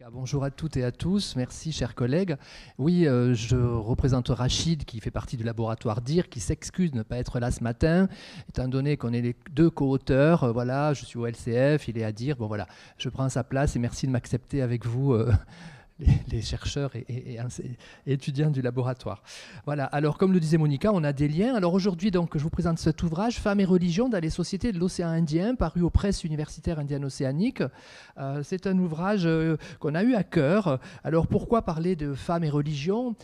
Bonjour à toutes et à tous, merci chers collègues. Oui, je représente Rachid qui fait partie du laboratoire DIR, qui s'excuse de ne pas être là ce matin, étant donné qu'on est les deux co-auteurs. Voilà, je suis au LCF, il est à DIR. Bon voilà, je prends sa place et merci de m'accepter avec vous. Les chercheurs et étudiants du laboratoire. Voilà, alors comme le disait Monica, on a des liens. Alors aujourd'hui, donc, je vous présente cet ouvrage, Femmes et religion dans les sociétés de l'océan Indien, paru aux presses universitaires indiennes-océaniques. C'est un ouvrage qu'on a eu à cœur. Alors pourquoi parler de femmes et religion?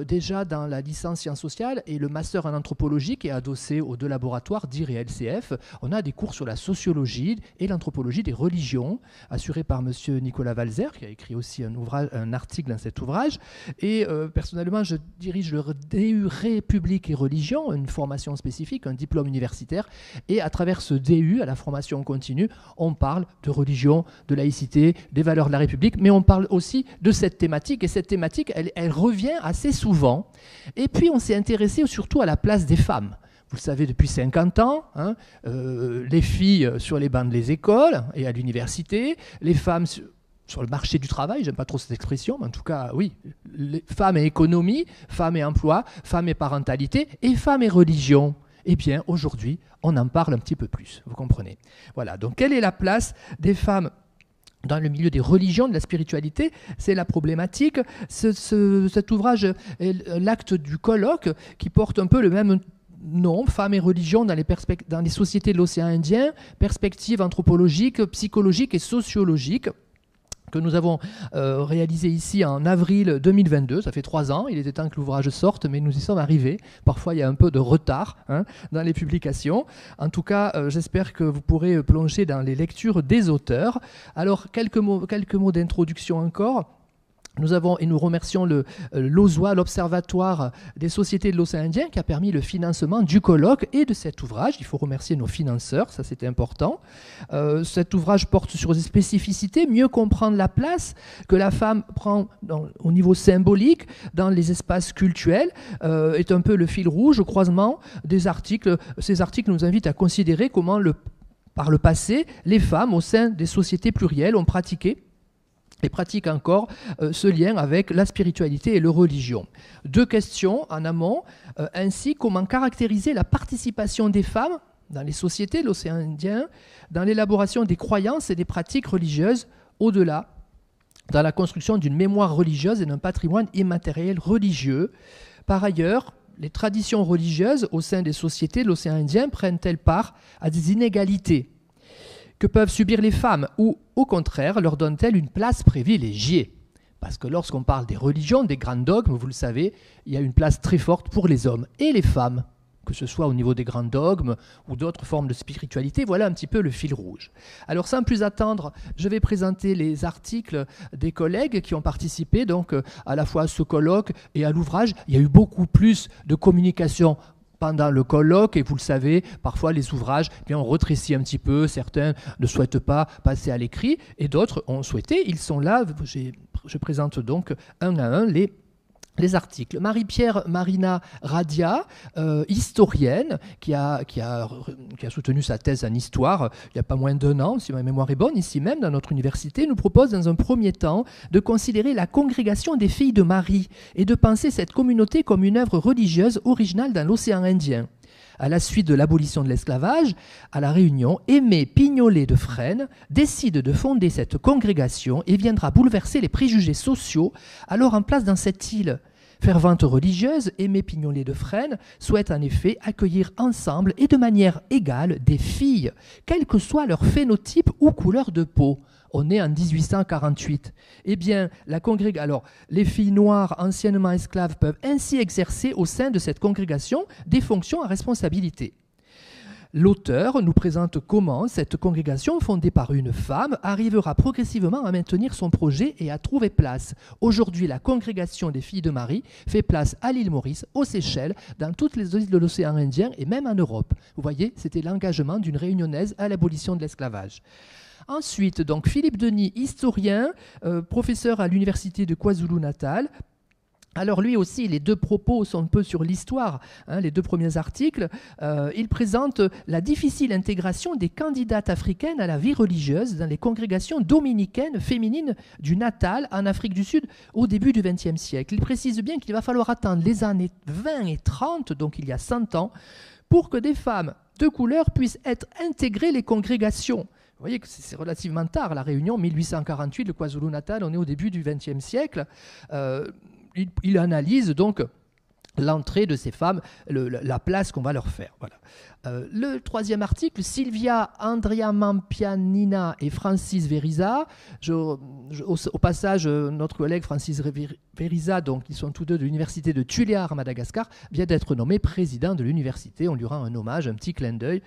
Déjà dans la licence sciences sociales et le master en anthropologie qui est adossé aux deux laboratoires, DIR et LCF, on a des cours sur la sociologie et l'anthropologie des religions, assurés par monsieur Nicolas Valzer, qui a écrit aussi un article dans cet ouvrage. Et personnellement, je dirige le DU République et religion, une formation spécifique, un diplôme universitaire. Et à travers ce DU, à la formation continue, on parle de religion, de laïcité, des valeurs de la République, mais on parle aussi de cette thématique. Et cette thématique, elle revient assez souvent. Et puis, on s'est intéressé surtout à la place des femmes. Vous le savez, depuis 50 ans, les filles sur les bancs des écoles et à l'université, les femmes sur le marché du travail, j'aime pas trop cette expression, mais en tout cas, oui, les femmes et économie, femmes et emploi, femmes et parentalité, et femmes et religion. Eh bien, aujourd'hui, on en parle un petit peu plus, vous comprenez. Voilà, donc quelle est la place des femmes dans le milieu des religions, de la spiritualité? C'est la problématique. Cet ouvrage est l'acte du colloque qui porte un peu le même nom, Femmes et religion dans les sociétés de l'océan Indien, perspectives anthropologiques, psychologiques et sociologiques, que nous avons réalisé ici en avril 2022, ça fait 3 ans, il était temps que l'ouvrage sorte, mais nous y sommes arrivés. Parfois, il y a un peu de retard dans les publications. En tout cas, j'espère que vous pourrez plonger dans les lectures des auteurs. Alors, quelques mots d'introduction encore. Nous remercions l'OSWA, l'Observatoire des sociétés de l'océan Indien, qui a permis le financement du colloque et de cet ouvrage. Il faut remercier nos financeurs, ça c'était important. Cet ouvrage porte sur des spécificités, mieux comprendre la place que la femme prend au niveau symbolique dans les espaces cultuels, est un peu le fil rouge au croisement des articles. Ces articles nous invitent à considérer comment, par le passé, les femmes au sein des sociétés plurielles ont pratiqué et pratique encore ce lien avec la spiritualité et la religion. 2 questions en amont. Ainsi, comment caractériser la participation des femmes dans les sociétés de l'océan Indien, dans l'élaboration des croyances et des pratiques religieuses, au-delà, dans la construction d'une mémoire religieuse et d'un patrimoine immatériel religieux. Par ailleurs, les traditions religieuses au sein des sociétés de l'océan Indien prennent-elles part à des inégalités que peuvent subir les femmes, ou au contraire, leur donnent-elles une place privilégiée? Parce que lorsqu'on parle des religions, des grands dogmes, vous le savez, il y a une place très forte pour les hommes et les femmes, que ce soit au niveau des grands dogmes ou d'autres formes de spiritualité. Voilà un petit peu le fil rouge. Alors sans plus attendre, je vais présenter les articles des collègues qui ont participé donc à la fois à ce colloque et à l'ouvrage. Il y a eu beaucoup plus de communication pendant le colloque, et vous le savez, parfois les ouvrages, on rétrécit un petit peu, certains ne souhaitent pas passer à l'écrit, et d'autres ont souhaité, ils sont là, je présente donc un à un les articles. Marie-Pierre Marina Radia, historienne, qui a soutenu sa thèse en histoire il n'y a pas moins d'1 an, si ma mémoire est bonne, ici même dans notre université, nous propose dans un premier temps de considérer la congrégation des filles de Marie et de penser cette communauté comme une œuvre religieuse originale dans l'océan Indien. À la suite de l'abolition de l'esclavage, à La Réunion, Aimé Pignolet de Fresnes décide de fonder cette congrégation et viendra bouleverser les préjugés sociaux alors en place dans cette île. Fervente religieuse, Aimé Pignolet de Fresnes souhaite en effet accueillir ensemble et de manière égale des filles, quel que soit leur phénotype ou couleur de peau. On est en 1848. Eh bien, les filles noires anciennement esclaves peuvent ainsi exercer au sein de cette congrégation des fonctions à responsabilité. L'auteur nous présente comment cette congrégation, fondée par une femme, arrivera progressivement à maintenir son projet et à trouver place. Aujourd'hui, la congrégation des filles de Marie fait place à l'île Maurice, aux Seychelles, dans toutes les îles de l'océan Indien et même en Europe. Vous voyez, c'était l'engagement d'une réunionnaise à l'abolition de l'esclavage. Ensuite, donc, Philippe Denis, historien, professeur à l'université de KwaZulu-Natal, Alors lui aussi, les deux propos sont un peu sur l'histoire, hein, les deux premiers articles. Il présente la difficile intégration des candidates africaines à la vie religieuse dans les congrégations dominicaines féminines du Natal en Afrique du Sud au début du XXe siècle. Il précise bien qu'il va falloir attendre les années 20 et 30, donc il y a 100 ans, pour que des femmes de couleur puissent être intégrées les congrégations. Vous voyez que c'est relativement tard, la Réunion, 1848, le KwaZulu-Natal, on est au début du XXe siècle. Il analyse donc l'entrée de ces femmes, la place qu'on va leur faire. Voilà. Le troisième article, Sylvia Andriamampianina et Francis Veriza. Au passage, notre collègue Francis Veriza, donc, ils sont tous deux de l'université de Tuléar à Madagascar, vient d'être nommé président de l'université. On lui rend un hommage, un petit clin d'œil.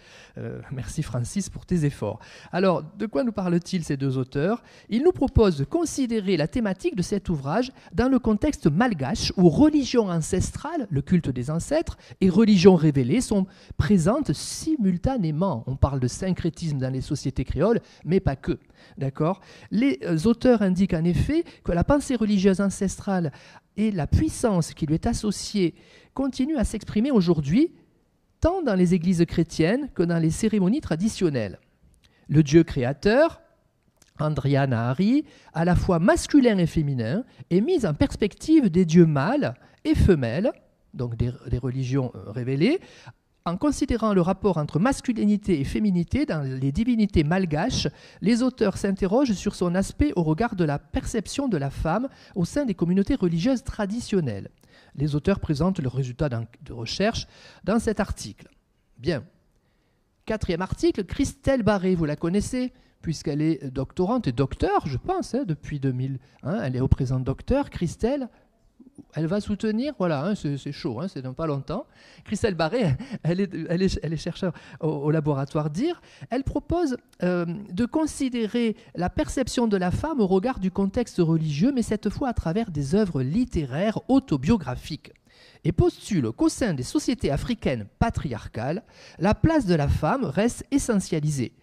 Merci Francis pour tes efforts. Alors, de quoi nous parlent-ils ces deux auteurs? Ils nous proposent de considérer la thématique de cet ouvrage dans le contexte malgache où religion ancestrale, le culte des ancêtres, et religion révélée sont présentes simultanément. On parle de syncrétisme dans les sociétés créoles, mais pas que. D'accord ? Les auteurs indiquent en effet que la pensée religieuse ancestrale et la puissance qui lui est associée continuent à s'exprimer aujourd'hui, tant dans les églises chrétiennes que dans les cérémonies traditionnelles. Le Dieu créateur, Andrea Nahari, à la fois masculin et féminin, est mis en perspective des dieux mâles et femelles, donc des religions révélées, en considérant le rapport entre masculinité et féminité dans les divinités malgaches. Les auteurs s'interrogent sur son aspect au regard de la perception de la femme au sein des communautés religieuses traditionnelles. Les auteurs présentent leurs résultats de recherche dans cet article. Bien. Quatrième article, Christelle Barré, vous la connaissez, puisqu'elle est doctorante et docteur, je pense, depuis 2000. Elle est au présent docteur, Christelle. Elle va soutenir, voilà, c'est chaud, c'est dans pas longtemps. Christelle Barré, elle est chercheure au laboratoire DIR. Elle propose de considérer la perception de la femme au regard du contexte religieux, mais cette fois à travers des œuvres littéraires autobiographiques. Et postule qu'au sein des sociétés africaines patriarcales, la place de la femme reste essentialisée.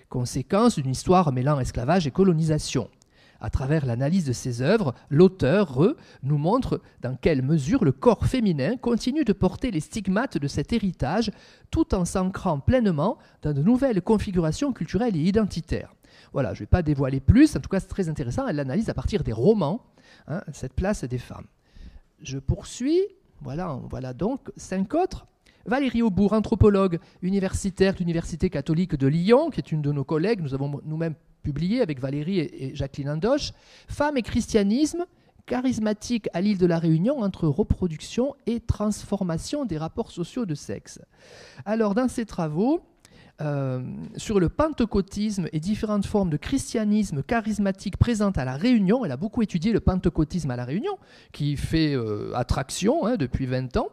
Conséquence d'une histoire mêlant esclavage et colonisation. À travers l'analyse de ses œuvres, l'auteur nous montre dans quelle mesure le corps féminin continue de porter les stigmates de cet héritage tout en s'ancrant pleinement dans de nouvelles configurations culturelles et identitaires. Voilà, je ne vais pas dévoiler plus, en tout cas c'est très intéressant, elle l'analyse à partir des romans, cette place des femmes. Je poursuis, voilà donc 5 autres. Valérie Aubourg, anthropologue universitaire de l'Université catholique de Lyon, qui est une de nos collègues, nous avons nous-mêmes publié avec Valérie et Jacqueline Andoche, Femmes et christianisme, charismatique à l'île de la Réunion entre reproduction et transformation des rapports sociaux de sexe. Alors, dans ses travaux, sur le pentecôtisme et différentes formes de christianisme charismatique présentes à la Réunion, elle a beaucoup étudié le pentecôtisme à la Réunion, qui fait attraction depuis 20 ans,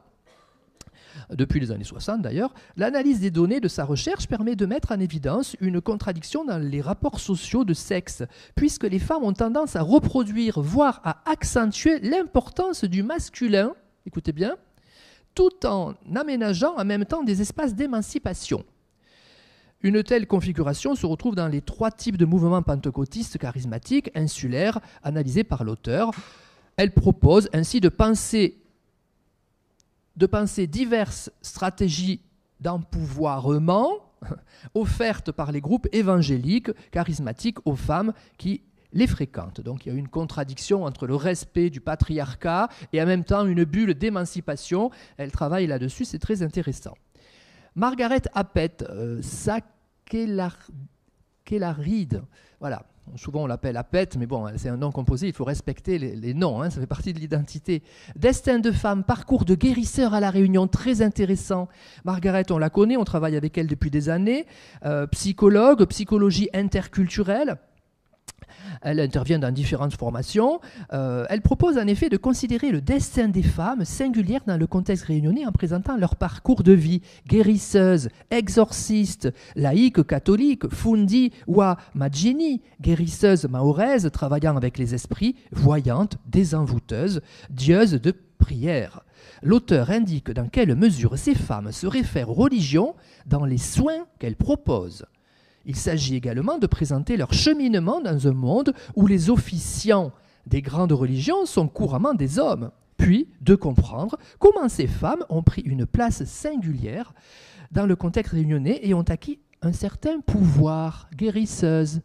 depuis les années 60 d'ailleurs. L'analyse des données de sa recherche permet de mettre en évidence une contradiction dans les rapports sociaux de sexe, puisque les femmes ont tendance à reproduire, voire à accentuer l'importance du masculin, écoutez bien, tout en aménageant en même temps des espaces d'émancipation. Une telle configuration se retrouve dans les 3 types de mouvements pentecôtistes charismatiques insulaires analysés par l'auteur. Elle propose ainsi de penser diverses stratégies d'empouvoirement offertes par les groupes évangéliques charismatiques aux femmes qui les fréquentent. Donc il y a une contradiction entre le respect du patriarcat et en même temps une bulle d'émancipation. Elle travaille là-dessus, c'est très intéressant. Margaret Appet, Sakellarides, voilà. Souvent on l'appelle Appet, mais bon, c'est un nom composé, il faut respecter les noms, ça fait partie de l'identité. Destin de femme, parcours de guérisseur à la Réunion, très intéressant. Margaret, on la connaît, on travaille avec elle depuis des années. Psychologue, psychologie interculturelle. Elle intervient dans différentes formations. Elle propose en effet de considérer le destin des femmes singulières dans le contexte réunionnais en présentant leur parcours de vie. Guérisseuse, exorciste, laïque catholique, fundi ou magini, guérisseuse mahoraise travaillant avec les esprits, voyante, désenvoûteuse, dieuse de prière. L'auteur indique dans quelle mesure ces femmes se réfèrent aux religions dans les soins qu'elles proposent. Il s'agit également de présenter leur cheminement dans un monde où les officiants des grandes religions sont couramment des hommes. puis de comprendre comment ces femmes ont pris une place singulière dans le contexte réunionnais et ont acquis un certain pouvoir, guérisseuse,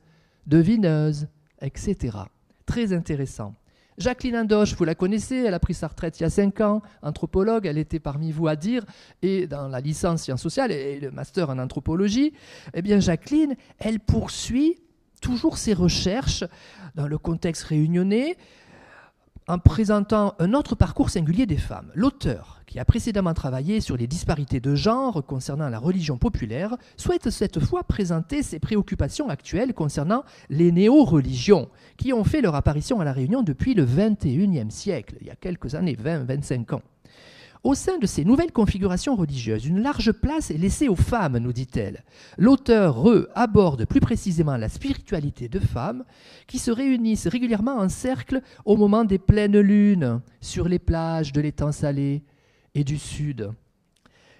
devineuse, etc. Très intéressant. Jacqueline Andoche, vous la connaissez, elle a pris sa retraite il y a 5 ans, anthropologue, elle était parmi vous à dire, et dans la licence sciences sociales et le master en anthropologie, eh bien Jacqueline, elle poursuit toujours ses recherches dans le contexte réunionnais, en présentant un autre parcours singulier des femmes. L'auteur, qui a précédemment travaillé sur les disparités de genre concernant la religion populaire, souhaite cette fois présenter ses préoccupations actuelles concernant les néo-religions, qui ont fait leur apparition à La Réunion depuis le XXIe siècle, il y a quelques années, 20-25 ans. Au sein de ces nouvelles configurations religieuses, une large place est laissée aux femmes, nous dit-elle. L'auteur aborde plus précisément la spiritualité de femmes qui se réunissent régulièrement en cercle au moment des pleines lunes, sur les plages de l'étang salé et du Sud.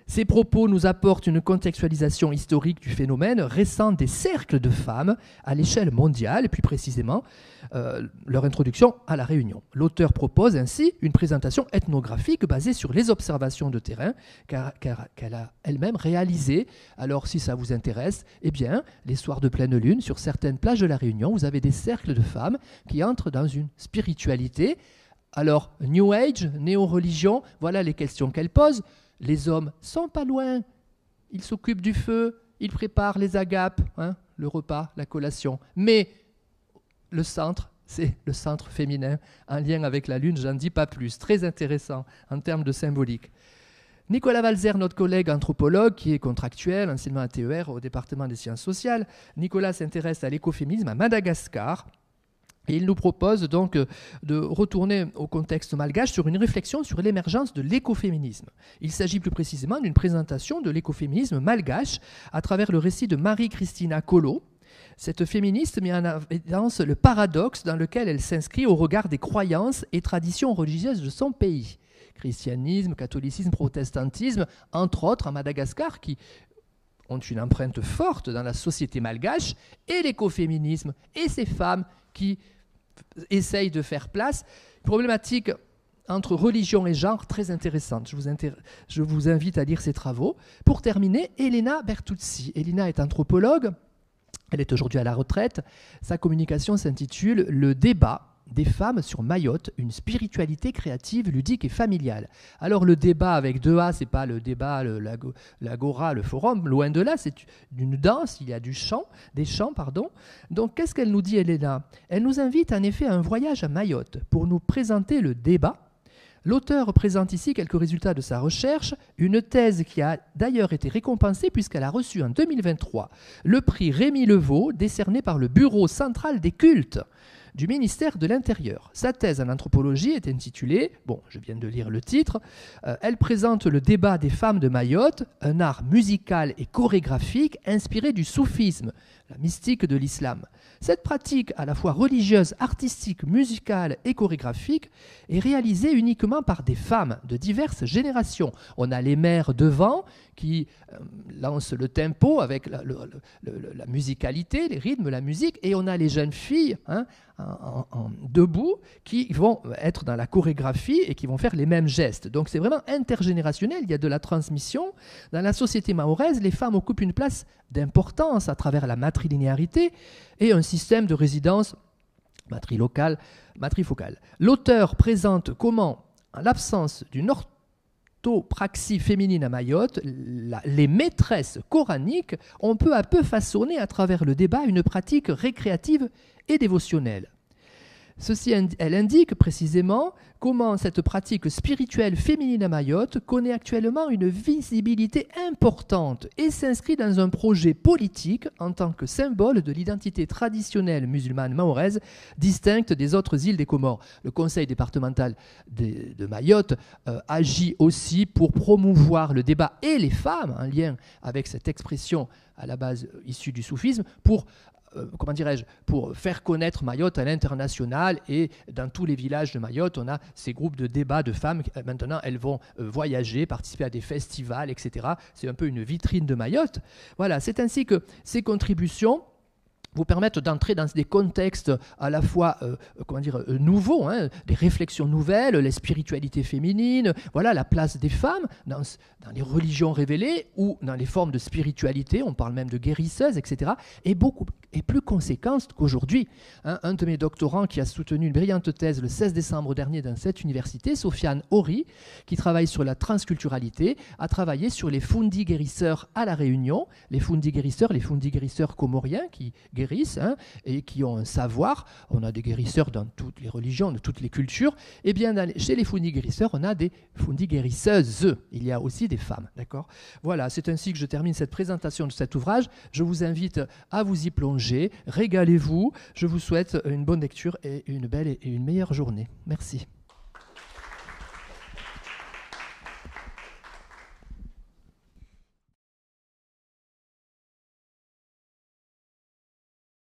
Ces propos nous apportent une contextualisation historique du phénomène récent des cercles de femmes à l'échelle mondiale, et plus précisément leur introduction à La Réunion. L'auteur propose ainsi une présentation ethnographique basée sur les observations de terrain qu'elle a elle-même réalisées. Alors si ça vous intéresse, eh bien, les soirs de pleine lune, sur certaines plages de La Réunion, vous avez des cercles de femmes qui entrent dans une spiritualité. Alors, New Age, néo-religion, voilà les questions qu'elle pose. Les hommes sont pas loin, ils s'occupent du feu, ils préparent les agapes, le repas, la collation. Mais le centre, c'est le centre féminin, en lien avec la Lune, j'en dis pas plus. Très intéressant en termes de symbolique. Nicolas Valzer, notre collègue anthropologue, qui est contractuel, enseignement à TER au département des sciences sociales, Nicolas s'intéresse à l'écoféminisme à Madagascar. Et il nous propose donc de retourner au contexte malgache sur une réflexion sur l'émergence de l'écoféminisme. Il s'agit plus précisément d'une présentation de l'écoféminisme malgache à travers le récit de Marie-Christina Colo. Cette féministe met en évidence le paradoxe dans lequel elle s'inscrit au regard des croyances et traditions religieuses de son pays. Christianisme, catholicisme, protestantisme, entre autres à Madagascar, qui ont une empreinte forte dans la société malgache, et l'écoféminisme, et ces femmes qui essaye de faire place. Problématique entre religion et genre très intéressante. Je vous invite à lire ses travaux. Pour terminer, Elena Bertuzzi. Elena est anthropologue. Elle est aujourd'hui à la retraite. Sa communication s'intitule « Le débat des femmes sur Mayotte, une spiritualité créative, ludique et familiale ». Alors le débat avec 2 A, c'est pas le débat, l'agora, le forum, loin de là, c'est une danse, il y a des chants. Donc qu'est-ce qu'elle nous dit, Elena ? Elle nous invite en effet à un voyage à Mayotte pour nous présenter le débat. L'auteur présente ici quelques résultats de sa recherche, une thèse qui a d'ailleurs été récompensée puisqu'elle a reçu en 2023 le prix Rémi Levaux, décerné par le Bureau central des cultes du ministère de l'Intérieur. Sa thèse en anthropologie est intitulée, je viens de lire le titre, elle présente le débat des femmes de Mayotte, un art musical et chorégraphique inspiré du soufisme, la mystique de l'islam. Cette pratique à la fois religieuse, artistique, musicale et chorégraphique est réalisée uniquement par des femmes de diverses générations. On a les mères devant qui lancent le tempo avec la musicalité, les rythmes, la musique, et on a les jeunes filles debout qui vont être dans la chorégraphie et qui vont faire les mêmes gestes. Donc c'est vraiment intergénérationnel, il y a de la transmission. Dans la société mahoraise, les femmes occupent une place d'importance à travers la matrilinéarité et un système de résidence matrifocale. L'auteur présente comment, en l'absence d'une orthopraxie féminine à Mayotte, les maîtresses coraniques ont peu à peu façonné à travers le débat une pratique récréative et dévotionnelle. Elle indique précisément comment cette pratique spirituelle féminine à Mayotte connaît actuellement une visibilité importante et s'inscrit dans un projet politique en tant que symbole de l'identité traditionnelle musulmane mahoraise distincte des autres îles des Comores. Le conseil départemental de Mayotte agit aussi pour promouvoir le débat et les femmes en lien avec cette expression à la base issue du soufisme pour faire connaître Mayotte à l'international, et dans tous les villages de Mayotte, on a ces groupes de débats de femmes. Maintenant, elles vont voyager, participer à des festivals, etc. C'est un peu une vitrine de Mayotte. Voilà, c'est ainsi que ces contributions vous permettent d'entrer dans des contextes à la fois nouveaux, hein, des réflexions nouvelles, les spiritualités féminines, voilà la place des femmes dans les religions révélées ou dans les formes de spiritualité, on parle même de guérisseuses, etc., est plus conséquente qu'aujourd'hui. Hein, un de mes doctorants qui a soutenu une brillante thèse le 16 décembre dernier dans cette université, Sofiane Horry, qui travaille sur la transculturalité, a travaillé sur les Fundi guérisseurs à La Réunion, les Fundi guérisseurs comoriens qui guérissent, hein, et qui ont un savoir. On a des guérisseurs dans toutes les religions, de toutes les cultures. Et bien, chez les Fundi guérisseurs, on a des Fundi guérisseuses. Il y a aussi des femmes. D'accord ? Voilà, c'est ainsi que je termine cette présentation de cet ouvrage. Je vous invite à vous y plonger. Régalez-vous. Je vous souhaite une bonne lecture et une belle et une meilleure journée. Merci.